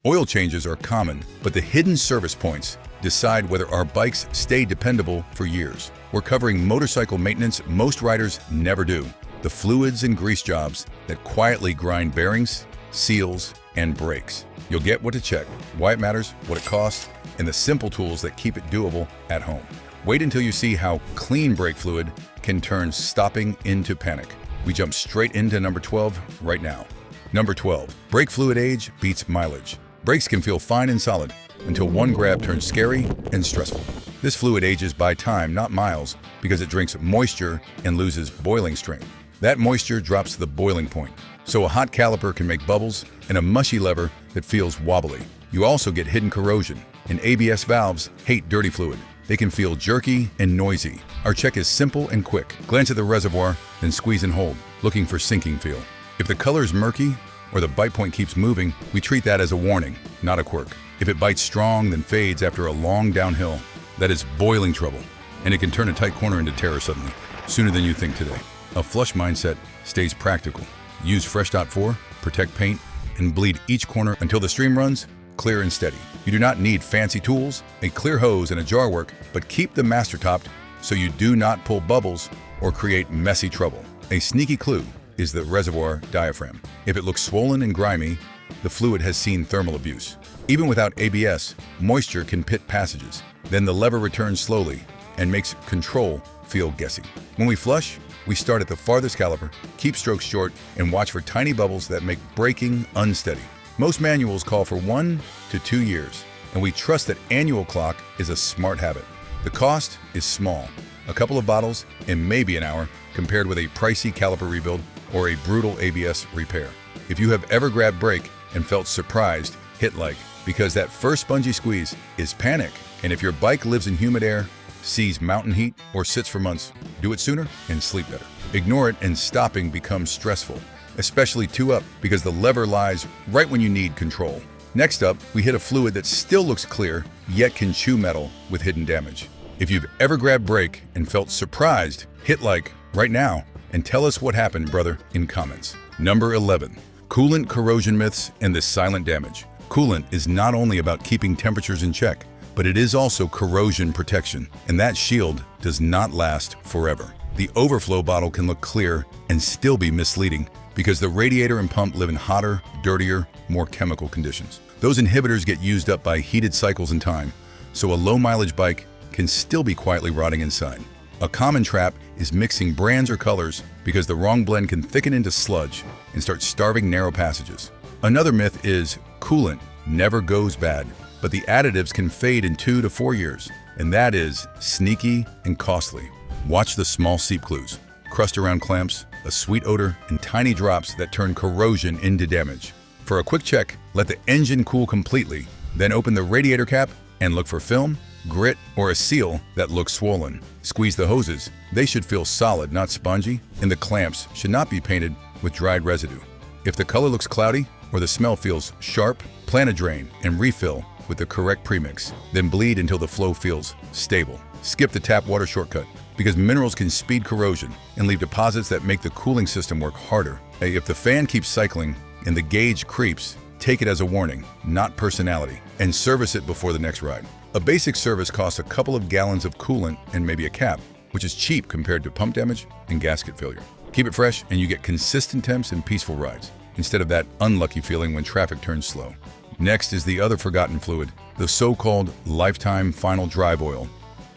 Oil changes are common, but the hidden service points decide whether our bikes stay dependable for years. We're covering motorcycle maintenance most riders never do. The fluids and grease jobs that quietly grind bearings, seals, and brakes. You'll get what to check, why it matters, what it costs, and the simple tools that keep it doable at home. Wait until you see how clean brake fluid can turn stopping into panic. We jump straight into number 12 right now. Number 12. Brake fluid age beats mileage. Brakes can feel fine and solid until one grab turns scary and stressful. This fluid ages by time, not miles, because it drinks moisture and loses boiling strength. That moisture drops to the boiling point, so a hot caliper can make bubbles and a mushy lever that feels wobbly. You also get hidden corrosion, and ABS valves hate dirty fluid. They can feel jerky and noisy. Our check is simple and quick. Glance at the reservoir, then squeeze and hold, looking for sinking feel. If the color is murky or the bite point keeps moving, we treat that as a warning, not a quirk. If it bites strong then fades after a long downhill, that is boiling trouble, and it can turn a tight corner into terror suddenly, sooner than you think today. A flush mindset stays practical. Use Fresh.4, protect paint, and bleed each corner until the stream runs clear and steady. You do not need fancy tools, a clear hose and a jar work, but keep the master topped so you do not pull bubbles or create messy trouble. A sneaky clue is the reservoir diaphragm. If it looks swollen and grimy, the fluid has seen thermal abuse. Even without ABS, moisture can pit passages. Then the lever returns slowly and makes control feel guessy. When we flush, we start at the farthest caliper, keep strokes short, and watch for tiny bubbles that make braking unsteady. Most manuals call for 1 to 2 years, and we trust that annual clock is a smart habit. The cost is small, a couple of bottles and maybe an hour compared with a pricey caliper rebuild or a brutal ABS repair. If you have ever grabbed brake and felt surprised, hit like, because that first spongy squeeze is panic. And if your bike lives in humid air, sees mountain heat, or sits for months, do it sooner and sleep better. Ignore it and stopping becomes stressful, especially two up, because the lever lies right when you need control. Next up, we hit a fluid that still looks clear, yet can chew metal with hidden damage. If you've ever grabbed brake and felt surprised, hit like right now and tell us what happened, brother, in comments. Number 11. Coolant corrosion myths and the silent damage. Coolant is not only about keeping temperatures in check, but it is also corrosion protection, and that shield does not last forever. The overflow bottle can look clear and still be misleading because the radiator and pump live in hotter, dirtier, more chemical conditions. Those inhibitors get used up by heated cycles and time, so a low-mileage bike can still be quietly rotting inside. A common trap is mixing brands or colors because the wrong blend can thicken into sludge and start starving narrow passages. Another myth is coolant never goes bad, but the additives can fade in 2 to 4 years, and that is sneaky and costly. Watch the small seep clues, crust around clamps, a sweet odor, and tiny drops that turn corrosion into damage. For a quick check, let the engine cool completely, then open the radiator cap and look for film, grit, or a seal that looks swollen. Squeeze the hoses. They should feel solid, not spongy, and the clamps should not be painted with dried residue. If the color looks cloudy or the smell feels sharp, plan a drain and refill with the correct premix. Then bleed until the flow feels stable. Skip the tap water shortcut because minerals can speed corrosion and leave deposits that make the cooling system work harder. If the fan keeps cycling and the gauge creeps, take it as a warning, not personality, and service it before the next ride. A basic service costs a couple of gallons of coolant and maybe a cap, which is cheap compared to pump damage and gasket failure. Keep it fresh and you get consistent temps and peaceful rides, instead of that unlucky feeling when traffic turns slow. Next is the other forgotten fluid, the so-called lifetime final drive oil,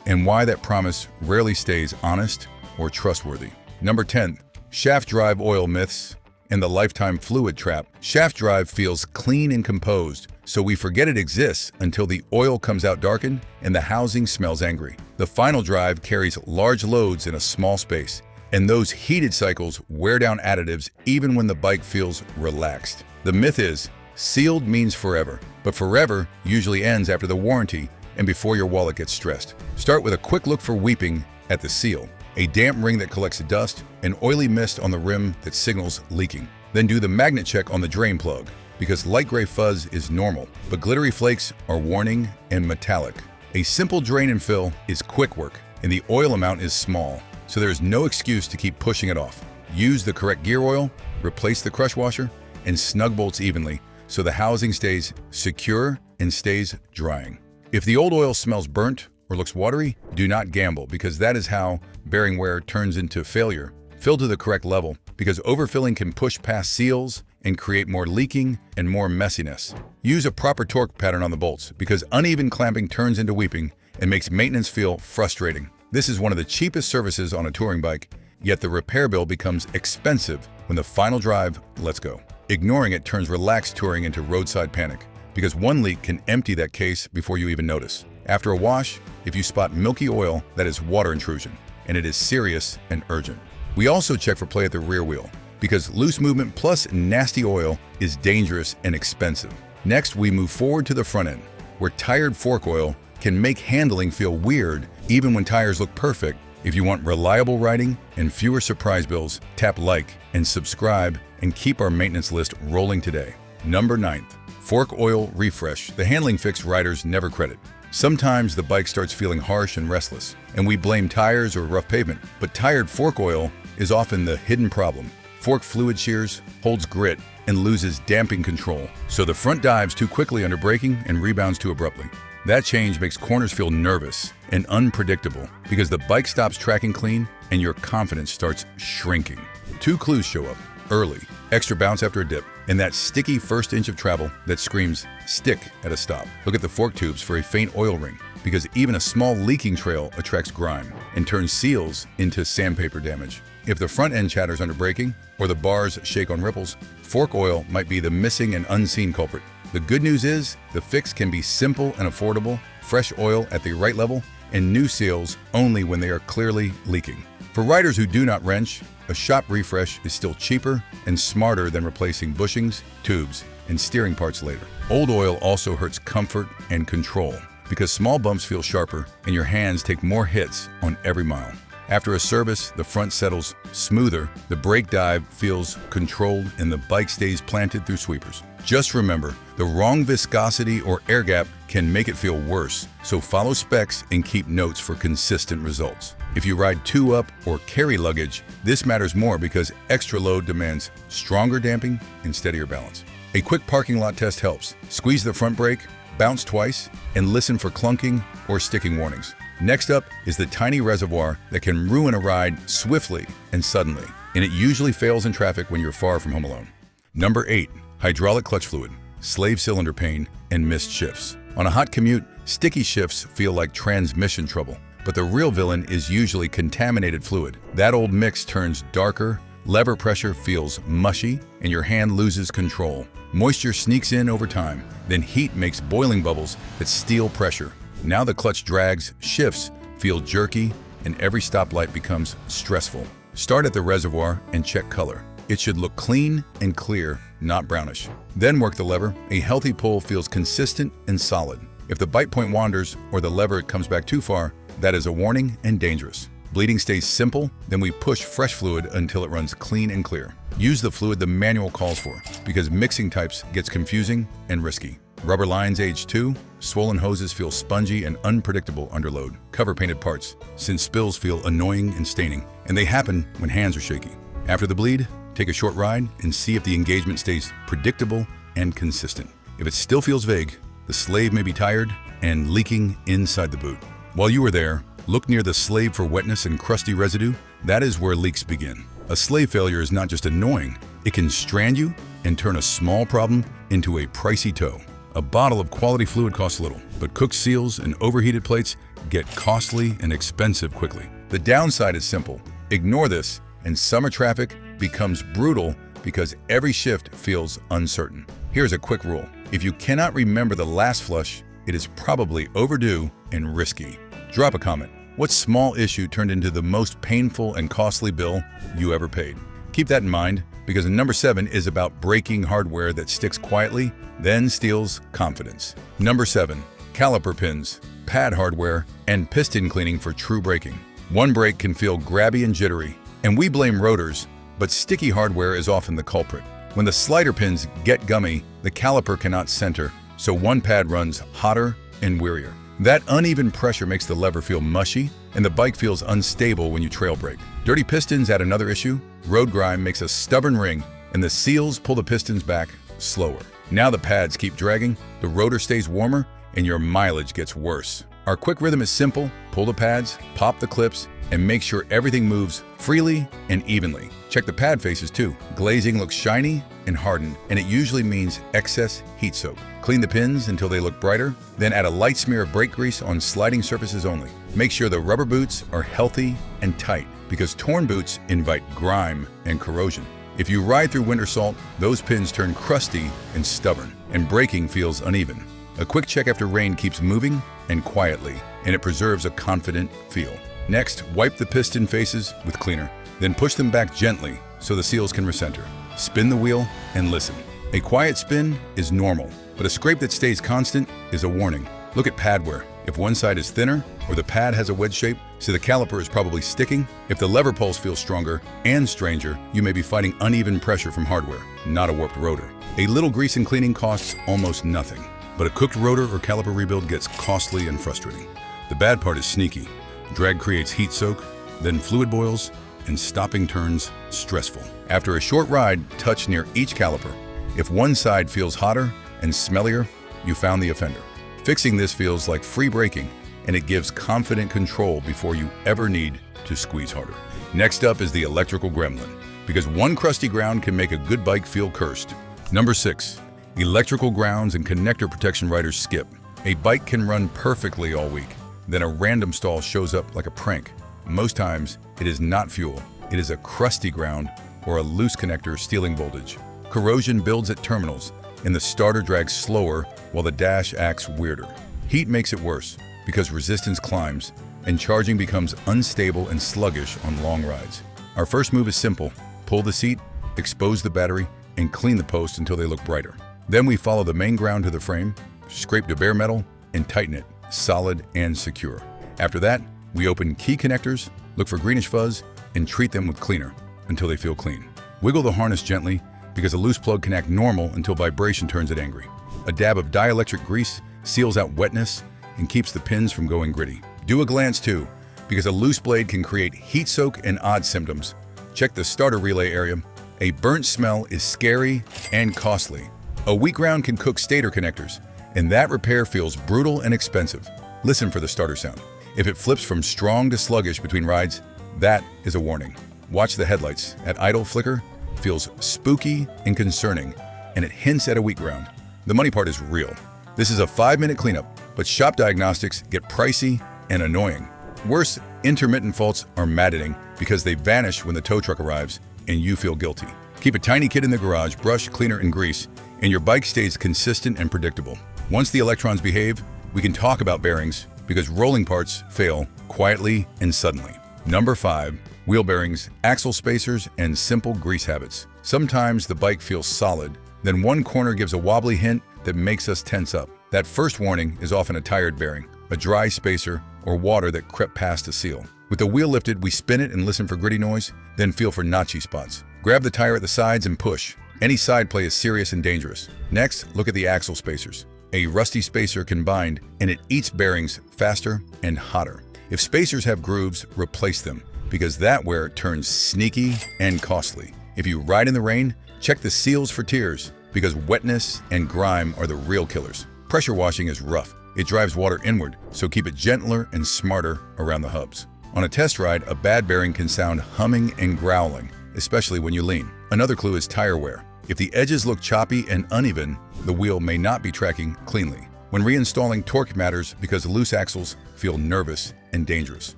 and why that promise rarely stays honest or trustworthy. Number 10. Shaft drive oil myths and the lifetime fluid trap. Shaft drive feels clean and composed, so we forget it exists until the oil comes out darkened and the housing smells angry. The final drive carries large loads in a small space, and those heated cycles wear down additives even when the bike feels relaxed. The myth is, sealed means forever, but forever usually ends after the warranty and before your wallet gets stressed. Start with a quick look for weeping at the seal, a damp ring that collects dust, and oily mist on the rim that signals leaking. Then do the magnet check on the drain plug, because light gray fuzz is normal, but glittery flakes are warning and metallic. A simple drain and fill is quick work, and the oil amount is small, so there is no excuse to keep pushing it off. Use the correct gear oil, replace the crush washer, and snug bolts evenly so the housing stays secure and stays drying. If the old oil smells burnt or looks watery, do not gamble, because that is how bearing wear turns into failure. Fill to the correct level, because overfilling can push past seals and create more leaking and more messiness. Use a proper torque pattern on the bolts, because uneven clamping turns into weeping and makes maintenance feel frustrating. This is one of the cheapest services on a touring bike, yet the repair bill becomes expensive when the final drive lets go. Ignoring it turns relaxed touring into roadside panic, because one leak can empty that case before you even notice. After a wash, if you spot milky oil, that is water intrusion, and it is serious and urgent. We also check for play at the rear wheel, because loose movement plus nasty oil is dangerous and expensive. Next, we move forward to the front end, where tired fork oil can make handling feel weird even when tires look perfect. If you want reliable riding and fewer surprise bills, tap like and subscribe and keep our maintenance list rolling today. Number 9. Fork oil refresh, the handling fix riders never credit. Sometimes the bike starts feeling harsh and restless, and we blame tires or rough pavement, but tired fork oil is often the hidden problem. Fork fluid shears, holds grit, and loses damping control, so the front dives too quickly under braking and rebounds too abruptly. That change makes corners feel nervous and unpredictable, because the bike stops tracking clean and your confidence starts shrinking. 2 clues show up early: extra bounce after a dip, and that sticky first inch of travel that screams stick at a stop. Look at the fork tubes for a faint oil ring, because even a small leaking trail attracts grime and turns seals into sandpaper damage. If the front end chatters under braking or the bars shake on ripples, fork oil might be the missing and unseen culprit. The good news is the fix can be simple and affordable: fresh oil at the right level and new seals only when they are clearly leaking. For riders who do not wrench, a shop refresh is still cheaper and smarter than replacing bushings, tubes, and steering parts later. Old oil also hurts comfort and control, because small bumps feel sharper and your hands take more hits on every mile. After a service, the front settles smoother, the brake dive feels controlled, and the bike stays planted through sweepers. Just remember, the wrong viscosity or air gap can make it feel worse, so follow specs and keep notes for consistent results. If you ride 2-up or carry luggage, this matters more, because extra load demands stronger damping and steadier balance. A quick parking lot test helps. Squeeze the front brake, bounce twice, and listen for clunking or sticking warnings. Next up is the tiny reservoir that can ruin a ride swiftly and suddenly, and it usually fails in traffic when you're far from home alone. Number 8. Hydraulic clutch fluid, slave cylinder pain, and missed shifts. On a hot commute, sticky shifts feel like transmission trouble, but the real villain is usually contaminated fluid. That old mix turns darker, lever pressure feels mushy, and your hand loses control. Moisture sneaks in over time, then heat makes boiling bubbles that steal pressure. Now the clutch drags, shifts feel jerky, and every stoplight becomes stressful. Start at the reservoir and check color. It should look clean and clear, not brownish. Then work the lever. A healthy pull feels consistent and solid. If the bite point wanders or the lever comes back too far, that is a warning and dangerous. Bleeding stays simple, then we push fresh fluid until it runs clean and clear. Use the fluid the manual calls for, because mixing types gets confusing and risky. Rubber lines age 2, swollen hoses feel spongy and unpredictable under load. Cover painted parts, since spills feel annoying and staining, and they happen when hands are shaky. After the bleed, take a short ride and see if the engagement stays predictable and consistent. If it still feels vague, the slave may be tired and leaking inside the boot. While you are there, look near the slave for wetness and crusty residue. That is where leaks begin. A slave failure is not just annoying, it can strand you and turn a small problem into a pricey tow. A bottle of quality fluid costs little, but cooked seals and overheated plates get costly and expensive quickly. The downside is simple. Ignore this, and summer traffic becomes brutal because every shift feels uncertain. Here's a quick rule. If you cannot remember the last flush, it is probably overdue and risky. Drop a comment. What small issue turned into the most painful and costly bill you ever paid? Keep that in mind, because number 7 is about braking hardware that sticks quietly, then steals confidence. Number 7, caliper pins, pad hardware, and piston cleaning for true braking. One brake can feel grabby and jittery, and we blame rotors, but sticky hardware is often the culprit. When the slider pins get gummy, the caliper cannot center, so one pad runs hotter and wearier. That uneven pressure makes the lever feel mushy, and the bike feels unstable when you trail brake. Dirty pistons add another issue. Road grime makes a stubborn ring, and the seals pull the pistons back slower. Now the pads keep dragging, the rotor stays warmer, and your mileage gets worse. Our quick rhythm is simple: pull the pads, pop the clips, and make sure everything moves freely and evenly. Check the pad faces too. Glazing looks shiny and hardened, and it usually means excess heat soak. Clean the pins until they look brighter, then add a light smear of brake grease on sliding surfaces only. Make sure the rubber boots are healthy and tight, because torn boots invite grime and corrosion. If you ride through winter salt, those pins turn crusty and stubborn, and braking feels uneven. A quick check after rain keeps moving and quietly, and it preserves a confident feel. Next, wipe the piston faces with cleaner, then push them back gently so the seals can recenter. Spin the wheel and listen. A quiet spin is normal, but a scrape that stays constant is a warning. Look at pad wear. If one side is thinner or the pad has a wedge shape, so the caliper is probably sticking. If the lever pulse feels stronger and stranger, you may be fighting uneven pressure from hardware, not a warped rotor. A little grease and cleaning costs almost nothing, but a cooked rotor or caliper rebuild gets costly and frustrating. The bad part is sneaky. Drag creates heat soak, then fluid boils, and stopping turns stressful. After a short ride, touch near each caliper. If one side feels hotter and smellier, you found the offender. Fixing this feels like free braking, and it gives confident control before you ever need to squeeze harder. Next up is the electrical gremlin, because one crusty ground can make a good bike feel cursed. Number 6. Electrical grounds and connector protection riders skip. A bike can run perfectly all week, then a random stall shows up like a prank. Most times, it is not fuel. It is a crusty ground or a loose connector stealing voltage. Corrosion builds at terminals, and the starter drags slower while the dash acts weirder. Heat makes it worse because resistance climbs, and charging becomes unstable and sluggish on long rides. Our first move is simple: pull the seat, expose the battery, and clean the post until they look brighter. Then we follow the main ground to the frame, scrape the bare metal, and tighten it, solid and secure. After that, we open key connectors, look for greenish fuzz, and treat them with cleaner until they feel clean. Wiggle the harness gently, because a loose plug can act normal until vibration turns it angry. A dab of dielectric grease seals out wetness and keeps the pins from going gritty. Do a glance too, because a loose blade can create heat soak and odd symptoms. Check the starter relay area. A burnt smell is scary and costly. A weak ground can cook stator connectors, and that repair feels brutal and expensive. Listen for the starter sound. If it flips from strong to sluggish between rides, that is a warning. Watch the headlights. At idle flicker feels spooky and concerning, and it hints at a weak ground. The money part is real. This is a 5-minute cleanup, but shop diagnostics get pricey and annoying. Worse, intermittent faults are maddening because they vanish when the tow truck arrives and you feel guilty. Keep a tiny kit in the garage, brush, cleaner, and grease, and your bike stays consistent and predictable. Once the electrons behave, we can talk about bearings, because rolling parts fail quietly and suddenly. Number 5. Wheel bearings, axle spacers, and simple grease habits. Sometimes the bike feels solid, then one corner gives a wobbly hint that makes us tense up. That first warning is often a tired bearing, a dry spacer, or water that crept past a seal. With the wheel lifted, we spin it and listen for gritty noise, then feel for notchy spots. Grab the tire at the sides and push. Any side play is serious and dangerous. Next, look at the axle spacers. A rusty spacer can bind, and it eats bearings faster and hotter. If spacers have grooves, replace them, because that wear turns sneaky and costly. If you ride in the rain, check the seals for tears, because wetness and grime are the real killers. Pressure washing is rough. It drives water inward, so keep it gentler and smarter around the hubs. On a test ride, a bad bearing can sound humming and growling, especially when you lean. Another clue is tire wear. If the edges look choppy and uneven, the wheel may not be tracking cleanly. When reinstalling, torque matters because loose axles feel nervous and dangerous.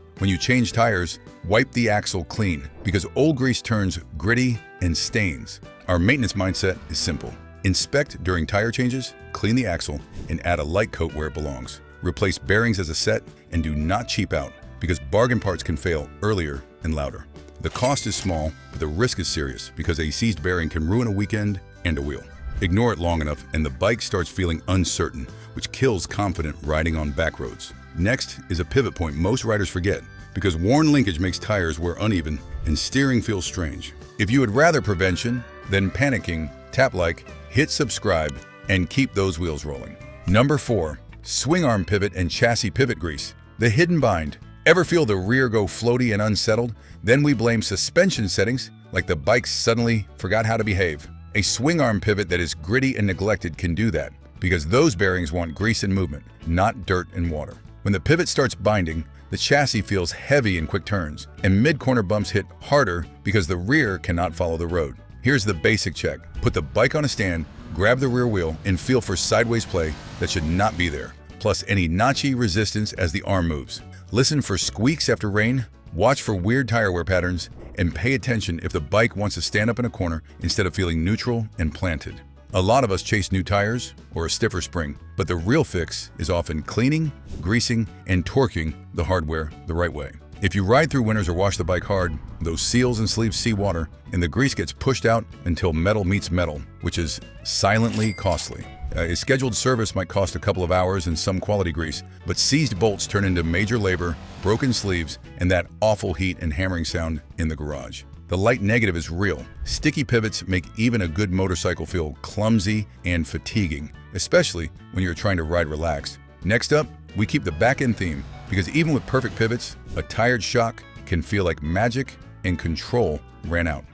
When you change tires, wipe the axle clean, because old grease turns gritty and stains. Our maintenance mindset is simple. Inspect during tire changes, clean the axle, and add a light coat where it belongs. Replace bearings as a set, and do not cheap out, because bargain parts can fail earlier and louder. The cost is small, but the risk is serious, because a seized bearing can ruin a weekend and a wheel. Ignore it long enough, and the bike starts feeling uncertain, which kills confident riding on back roads. Next is a pivot point most riders forget, because worn linkage makes tires wear uneven and steering feels strange. If you would rather prevention than panicking, tap like, hit subscribe, and keep those wheels rolling. Number 4. Swing arm pivot and chassis pivot grease. The hidden bind. Ever feel the rear go floaty and unsettled? Then we blame suspension settings, like the bike suddenly forgot how to behave. A swing arm pivot that is gritty and neglected can do that, because those bearings want grease and movement, not dirt and water. When the pivot starts binding, the chassis feels heavy in quick turns, and mid-corner bumps hit harder because the rear cannot follow the road. Here's the basic check. Put the bike on a stand, grab the rear wheel, and feel for sideways play that should not be there, plus any notchy resistance as the arm moves. Listen for squeaks after rain, watch for weird tire wear patterns, and pay attention if the bike wants to stand up in a corner instead of feeling neutral and planted. A lot of us chase new tires or a stiffer spring, but the real fix is often cleaning, greasing, and torquing the hardware the right way. If you ride through winters or wash the bike hard, those seals and sleeves see water, and the grease gets pushed out until metal meets metal, which is silently costly. A scheduled service might cost a couple of hours and some quality grease, but seized bolts turn into major labor, broken sleeves, and that awful heat and hammering sound in the garage. The light negative is real. Sticky pivots make even a good motorcycle feel clumsy and fatiguing, especially when you're trying to ride relaxed. Next up, we keep the back-end theme, because even with perfect pivots, a tired shock can feel like magic and control ran out.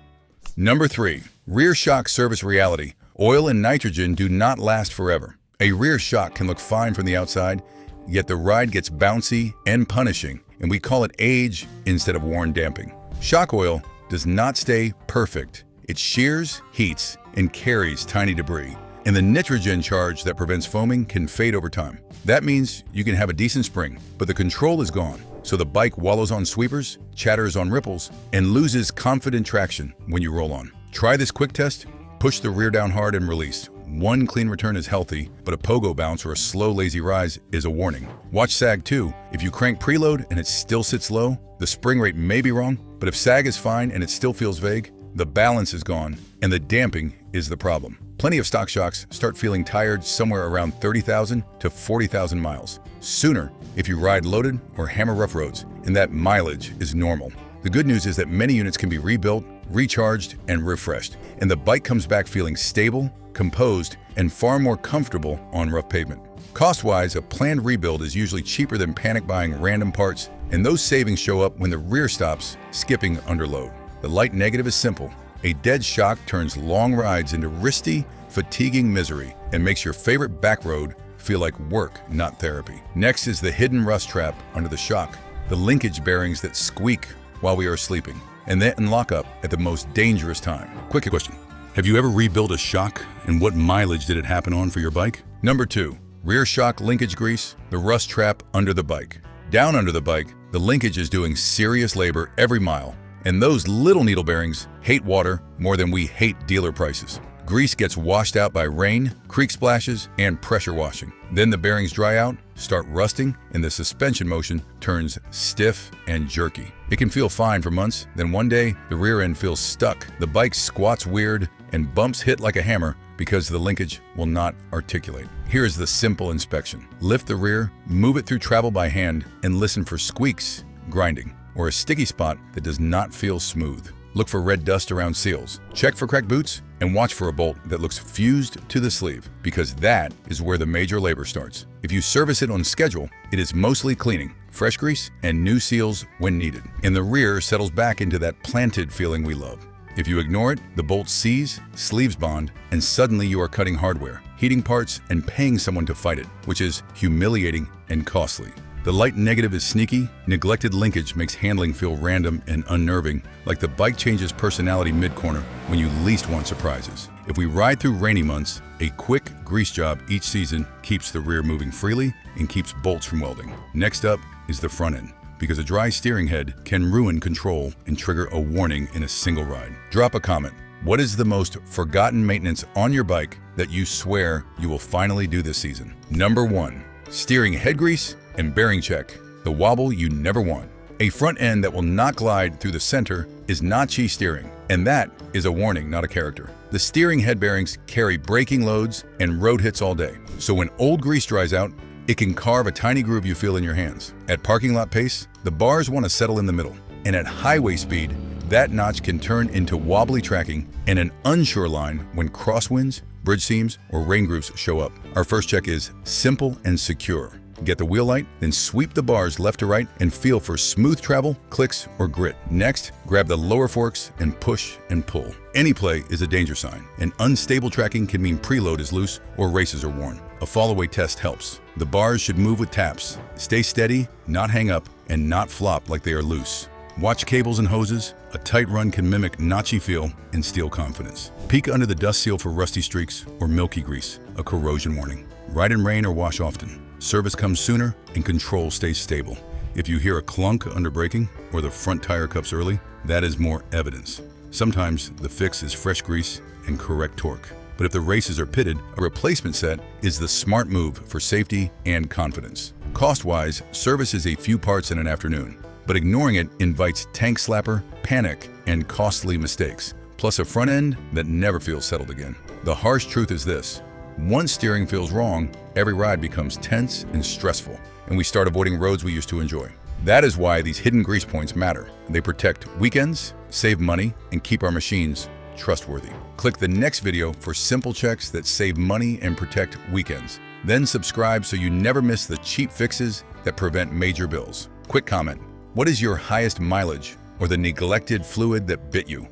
Number 3. Rear shock service reality. Oil and nitrogen do not last forever. A rear shock can look fine from the outside, yet the ride gets bouncy and punishing, and we call it age instead of worn damping. Shock oil does not stay perfect. It shears, heats, and carries tiny debris. And the nitrogen charge that prevents foaming can fade over time. That means you can have a decent spring, but the control is gone. So the bike wallows on sweepers, chatters on ripples, and loses confident traction when you roll on. Try this quick test. Push the rear down hard and release. One clean return is healthy, but a pogo bounce or a slow lazy rise is a warning. Watch sag too. If you crank preload and it still sits low, the spring rate may be wrong, but if sag is fine and it still feels vague, the balance is gone and the damping is the problem. Plenty of stock shocks start feeling tired somewhere around 30,000 to 40,000 miles. Sooner if you ride loaded or hammer rough roads, and that mileage is normal. The good news is that many units can be rebuilt, recharged, and refreshed, and the bike comes back feeling stable, composed, and far more comfortable on rough pavement. Cost-wise, a planned rebuild is usually cheaper than panic buying random parts, and those savings show up when the rear stops skipping under load. The light negative is simple. A dead shock turns long rides into wristy, fatiguing misery and makes your favorite back road feel like work, not therapy. Next is the hidden rust trap under the shock, the linkage bearings that squeak while we are sleeping, and then lock up at the most dangerous time. Quick question. Have you ever rebuilt a shock, and what mileage did it happen on for your bike? Number 2. Rear shock linkage grease, the rust trap under the bike. Down under the bike, the linkage is doing serious labor every mile, and those little needle bearings hate water more than we hate dealer prices. Grease gets washed out by rain, creek splashes, and pressure washing. Then the bearings dry out, start rusting, and the suspension motion turns stiff and jerky. It can feel fine for months, then one day the rear end feels stuck, the bike squats weird, and bumps hit like a hammer because the linkage will not articulate. Here's the simple inspection. Lift the rear, move it through travel by hand, and listen for squeaks, grinding, or a sticky spot that does not feel smooth. Look for red dust around seals. Check for cracked boots and watch for a bolt that looks fused to the sleeve, because that is where the major labor starts. If you service it on schedule, it is mostly cleaning, fresh grease, and new seals when needed. And the rear settles back into that planted feeling we love. If you ignore it, the bolts seize, sleeves bond, and suddenly you are cutting hardware, heating parts, and paying someone to fight it, which is humiliating and costly. The light negative is sneaky. Neglected linkage makes handling feel random and unnerving, like the bike changes personality mid-corner when you least want surprises. If we ride through rainy months, a quick grease job each season keeps the rear moving freely and keeps bolts from welding. Next up is the front end, because a dry steering head can ruin control and trigger a warning in a single ride. Drop a comment. What is the most forgotten maintenance on your bike that you swear you will finally do this season? Number 1. Steering head grease and bearing check, the wobble you never want. A front end that will not glide through the center is notchy steering, and that is a warning, not a character. The steering head bearings carry braking loads and road hits all day, so when old grease dries out, it can carve a tiny groove you feel in your hands. At parking lot pace, the bars want to settle in the middle, and at highway speed, that notch can turn into wobbly tracking and an unsure line when crosswinds, bridge seams, or rain grooves show up. Our first check is simple and secure. Get the wheel light, then sweep the bars left to right and feel for smooth travel, clicks, or grit. Next, grab the lower forks and push and pull. Any play is a danger sign, and unstable tracking can mean preload is loose or races are worn. A fall-away test helps. The bars should move with taps. Stay steady, not hang up, and not flop like they are loose. Watch cables and hoses. A tight run can mimic notchy feel and steal confidence. Peek under the dust seal for rusty streaks or milky grease, a corrosion warning. Ride in rain or wash often. Service comes sooner and control stays stable. If you hear a clunk under braking or the front tire cups early, that is more evidence. Sometimes the fix is fresh grease and correct torque. But if the races are pitted, a replacement set is the smart move for safety and confidence. Cost-wise, service is a few parts in an afternoon, but ignoring it invites tank slapper, panic, and costly mistakes, plus a front end that never feels settled again. The harsh truth is this: once steering feels wrong, every ride becomes tense and stressful, and we start avoiding roads we used to enjoy. That is why these hidden grease points matter. They protect weekends, save money, and keep our machines trustworthy. Click the next video for simple checks that save money and protect weekends. Then subscribe so you never miss the cheap fixes that prevent major bills. Quick comment: what is your highest mileage or the neglected fluid that bit you?